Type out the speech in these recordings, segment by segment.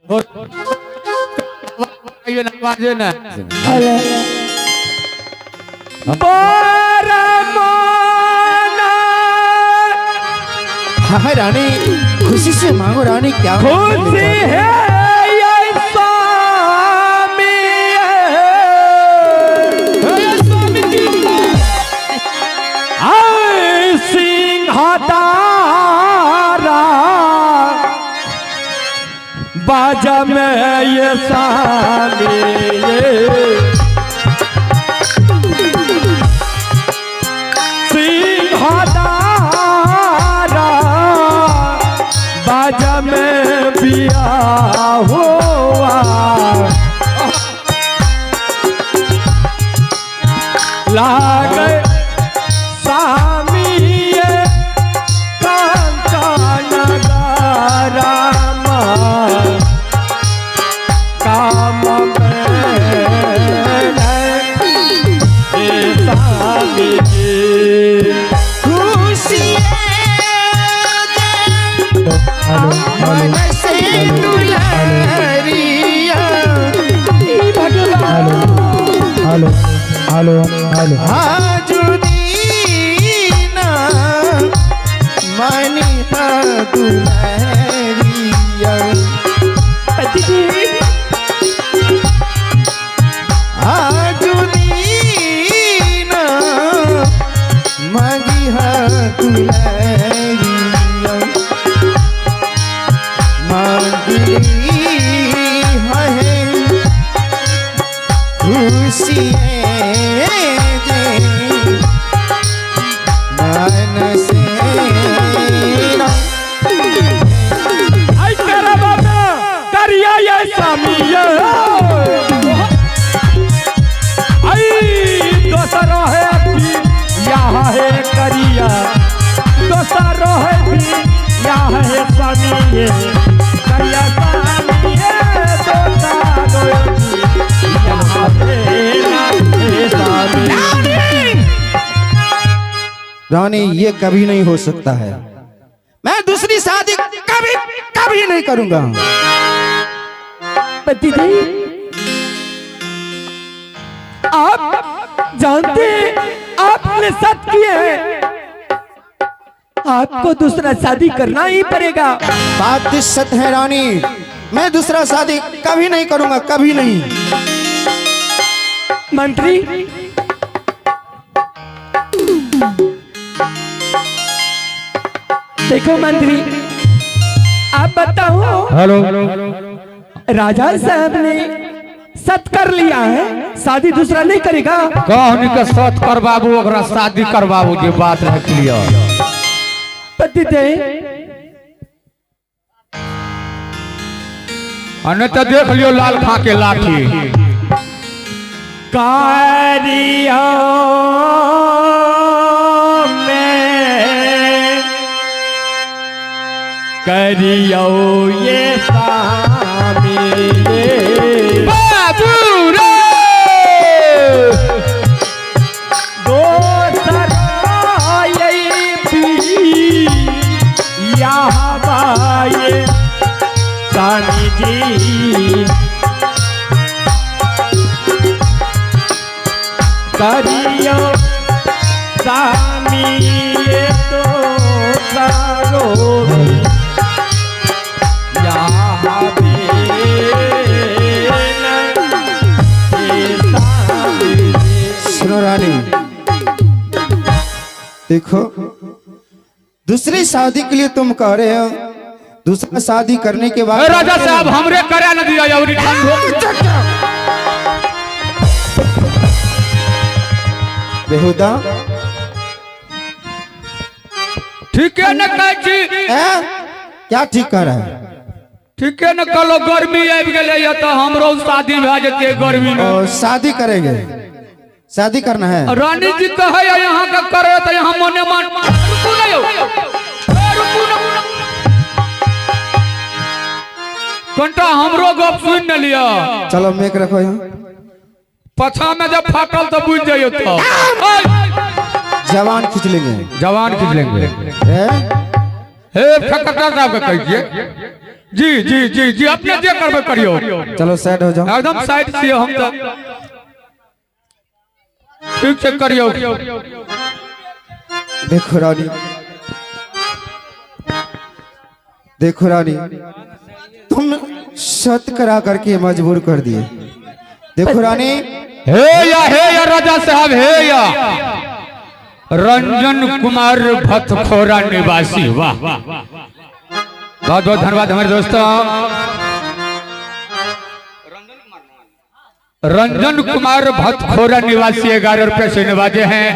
ये ना बाजे ना हाँ रानी खुशी से मांगो रानी क्या खुशी है बाजा में ये सामी सिंहदारा बाजा में बिया हुआ लागे सामी ये कांचनगारा काम खुशी हेलो हेलो हेलो हाजुदीना मनी दुलहरिया हाजुदीना मनी दुलहरिया मांगी है खुशी करिया दोसरो है भी यहाँ है स्वामी करिया स्वामी रानी ये कभी नहीं हो सकता है। मैं दूसरी शादी कभी कभी नहीं करूंगा। पति देव आप जानते आपने सच किए हैं आपको दूसरा शादी करना ही पड़ेगा। बात सच है रानी मैं दूसरा शादी कभी नहीं करूंगा कभी नहीं। मंत्री देखो मंत्री आप बताओ हेलो राजा साहब ने सत कर लिया है शादी दूसरा नहीं करेगा। कहनी के सत कर बाबू ओकरा शादी कर बाबू जी बात रख लिया पति देव अने तो देख लियो लाल खा के लाठी कारिया में करियो ये स्वामी बाबू रे दोसर यहाँ बाये स्वामी जी करियो स्वामी ये तो करो यहाँ सुनो रानी देखो दूसरी शादी के लिए तुम कह रहे हो दूसरा शादी करने के बाद राजा साहब हमरे करा न दिया और बेहुदा ठीक है न काची क्या ठीक कर रहा है। ठीक है न कलो गर्मी आबि गेले या तो हमरो शादी भ जते गर्मी में शादी करेंगे शादी करना है। रानी जी कहे यहाँ का करे तो यहाँ मने मान रुकू न यो रुकू न कंटा हमरो गप सुन न लिया चलो मेक रखो यहाँ पछा में जब फाटल तो बुझ जाइयो तो जवान खींच लेंगे जवान खींच लेंगे हे ठक्कर साहब का कहिए जी जी जी जी अपने जे करबे करियो। चलो साइड हो जाओ। एकदम साइड से हम तो ठीक से करियो। देखो रानी, देखो रानी, तुम सत करा करके मजबूर कर दिए। देखो रानी, हे या राजा साहब, हे या रंजन कुमार भतखोरा निवासी। वाह बहुत बहुत धन्यवाद हमारे दोस्तों। रंजन कुमार भतखोरा निवासी 11 रुपए से नवाजे हैं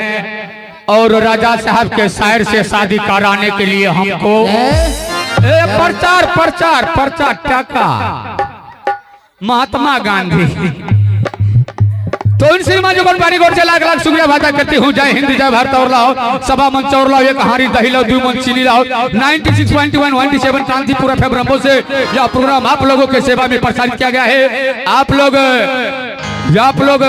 और राजा साहब के शायर से शादी कराने के लिए हमको प्रचार प्रचार प्रचार टाका महात्मा गांधी। तो इनसे जोगन पानी गोर से लाख लाख शुक्रिया भाषा करती हूँ। जय हिंद, जय भारत। और लाओ सभा मंच और लाओ, एक हारी दही लाओ, 2 मन चीनी लाओ। 96.1 107 कांतिपुर एफएम ब्रह्मो से यह प्रोग्राम आप लोगों के सेवा में प्रसारित किया गया है। आप लोग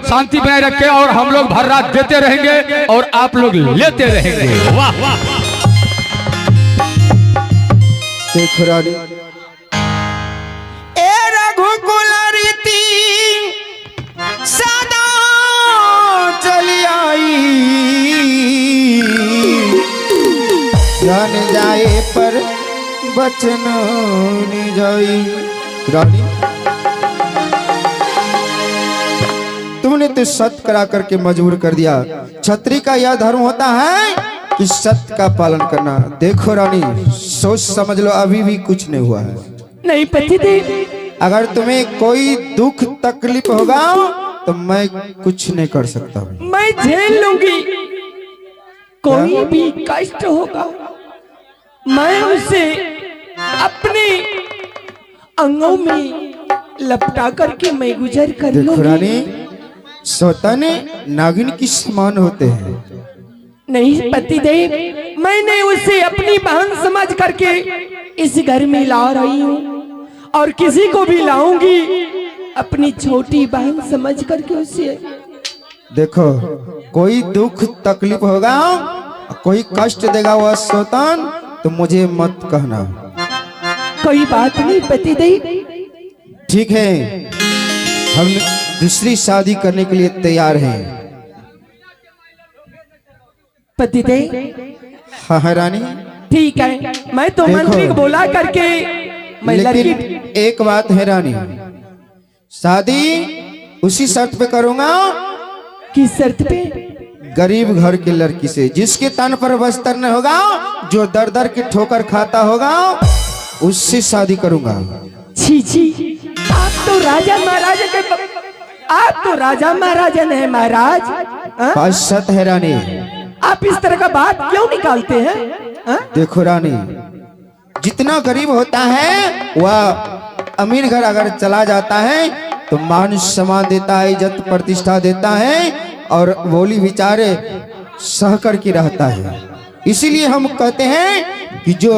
शांति बनाए रखें और हम लोग भर रात देते रहेंगे और आप लोग लेते रहेंगे। वाह वाह। देखो रानी, ए रघुकुल रीति सदा चली आई, जान जाए पर बचन न जाई। रानी, तुमने तो सत्य करा करके मजबूर कर दिया। छत्री का यह धर्म होता है कि सत्य का पालन करना। देखो रानी, सोच समझ लो, अभी भी कुछ नहीं हुआ है। नहीं पतिदेव, अगर तुम्हें कोई दुख तकलीफ होगा तो मैं कुछ नहीं कर सकता हूँ। मैं झेल लूंगी। कोई भी कष्ट होगा मैं उसे अपने अंगों में लपटा करके मैं गुजर कर देखो लूंगी। रानी, सौताने नागिन की समान होते हैं। नहीं पतिदेव, मैंने उसे अपनी बहन समझ करके इस घर में ला रही हूँ और किसी को भी लाऊंगी अपनी छोटी बहन समझ करके उसे। देखो, कोई दुख तकलीफ होगा, कोई कष्ट देगा वह शैतान, तो मुझे मत कहना। कोई बात नहीं पतिदेव। ठीक है, हम दूसरी शादी करने के लिए तैयार हैं। पतिदेव, हाँ हाँ रानी, ठीक है, मैं तो देखो, मंत्री को बोला करके मैं लेकिन लड़की। एक बात है रानी, शादी उसी शर्त पे करूंगा, किस शर्त पे? गरीब घर की लड़की से, जिसके तन पर वस्त्र न होगा, जो दर दर की ठोकर खाता होगा, उससे शादी करूंगा। छी छी, आप तो राजा महाराजा के आप तो राजा महाराजा हैं महाराज। बात है रानी, आप इस तरह का बात क्यों निकालते हैं? देखो रानी, जितना गरीब होता है वह अमीर घर अगर चला जाता है तो मान सम्मान देता है, इज्जत प्रतिष्ठा देता है और बोली विचारे सह कर के रहता है। इसीलिए हम कहते हैं कि जो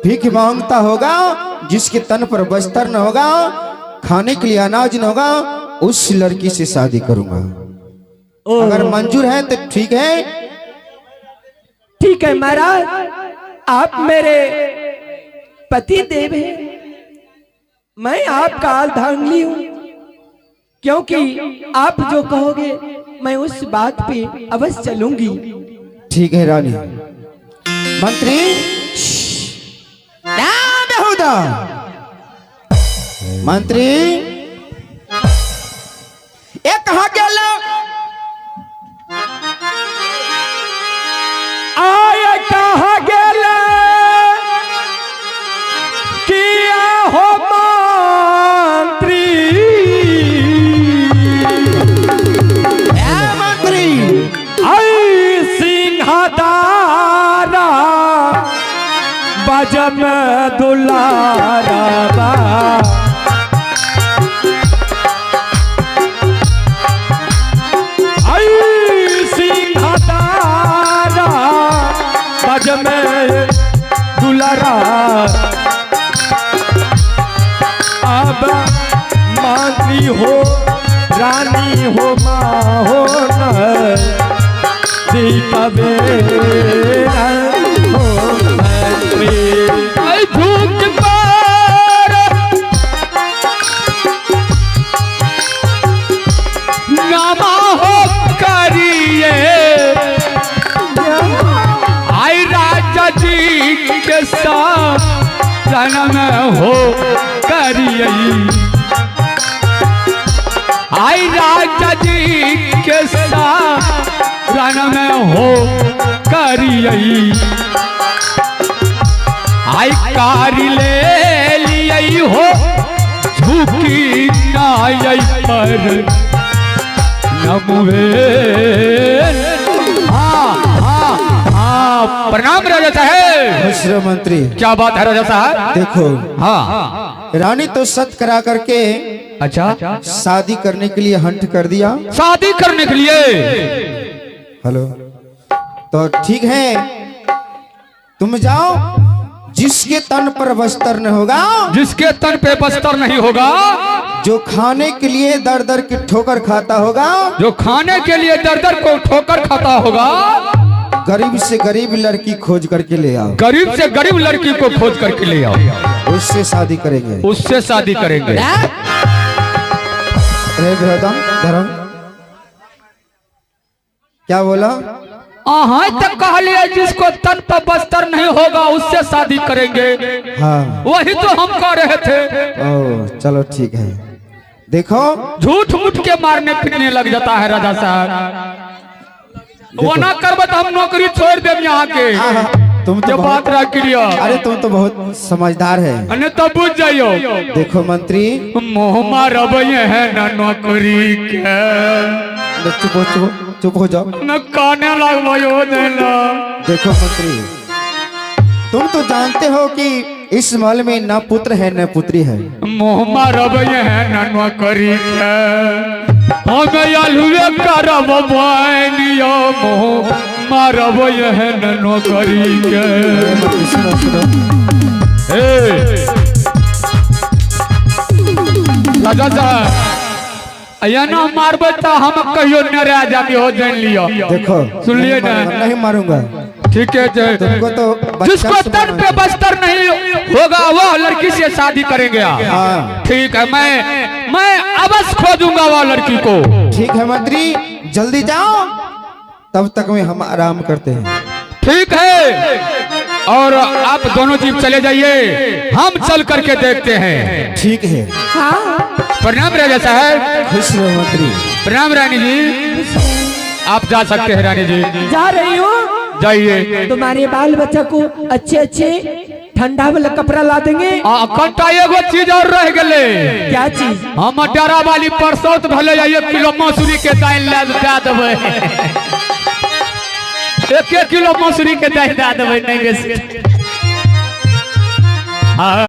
भीख मांगता होगा, जिसके तन पर बस्तर न होगा, खाने के लिए अनाज न होगा, उस लड़की से शादी करूंगा। अगर मंजूर है तो ठीक है। ठीक है महाराज, आप मेरे पति देव हैं, मैं आपका अर्धांगिनी हूँ, क्योंकि आप जो कहोगे मैं उस बात पे अवश्य चलूंगी। ठीक है रानी। मंत्री बेहुदा मंत्री, ये कहाँ के लोग आए कहाँ गेले किया हो मंत्री? मंत्री आई सिंहदारा बजम दुलारा बा, में दुलारा अब मंत्री हो रानी हो माँ हो न कबे हो मंत्री। हो करियई आई राजा जी के शरण में हो करियई आई कारी ले लियई हो झुकी नाई पर नमुवे। प्रणाम राजा साहब। खुश रहो मंत्री। क्या बात है राजा साहब? देखो हाँ रानी तो सत करा करके अच्छा शादी करने के लिए हंट कर दिया। शादी करने के लिए हेलो तो ठीक है तुम जाओ, जिसके तन पर बस्तर न होगा, जिसके तन पे बस्तर नहीं होगा, जो खाने के लिए दर दर की ठोकर खाता होगा, जो खाने के लिए दर दर को ठोकर खाता होगा, गरीब से गरीब लड़की खोज करके ले आओ, गरीब से गरीब लड़की को खोज करके ले आओ, उससे शादी करेंगे, उससे शादी करेंगे। अरे धर्म धर्म क्या बोला? हाँ तक कह लिया जिसको तन पर बस्तर नहीं होगा उससे शादी करेंगे। हाँ वही तो हम कह रहे थे। ओ चलो ठीक है। देखो झूठ मूठ के मारने पीटने लग जाता है राजा साहब। वो ना करब तो हम नौकरी छोड़ देव यहाँ के। तुम तो बात रख लिया। अरे तुम तो बहुत समझदार है। अने तो बुझ जाइयो। देखो मंत्री मोह मारब है ना नौकरी के। चुप हो जाओ न काने लगवायो देला। देखो मंत्री तुम तो जानते हो कि इस महल में न पुत्र है न पुत्री है। मोह मारब है ना नौकरी के। हमें अलुए करब बनियो मोह मारब है ना नौकरी के। सुनो सुनो राजा साहब या ना मारबे तो हम कहियो न रह जाबी हो जान लियो। देखो सुन लिए ना? नहीं मारूंगा। ठीक है तुमको तो जिसको तन पे बस्तर नहीं होगा वो लड़की से शादी करेंगे। हाँ ठीक है मैं अवश्य खोजूंगा वो लड़की को। ठीक है मंत्री जल्दी जाओ, तब तक में हम आराम करते हैं। ठीक है और आप दोनों जीप चले जाइए, हम चल करके देखते हैं। ठीक है। प्रणाम राजा साहब। खुश रहो मंत्री। प्रणाम रानी जी। आप जा सकते हैं रानी जी। जा रही हूँ। जाइए। तुम्हारे बाल बच्चा को अच्छे अच्छे ठंडा वाला कपड़ा ला देंगे। कंटा एगो चीज और रह गए। क्या चीज? हम डरा वाली परसौत भले 1 किलो मसूरी के दाल ला देवे। 1 किलो मसूरी के दाल दे देवे नहीं बेसी।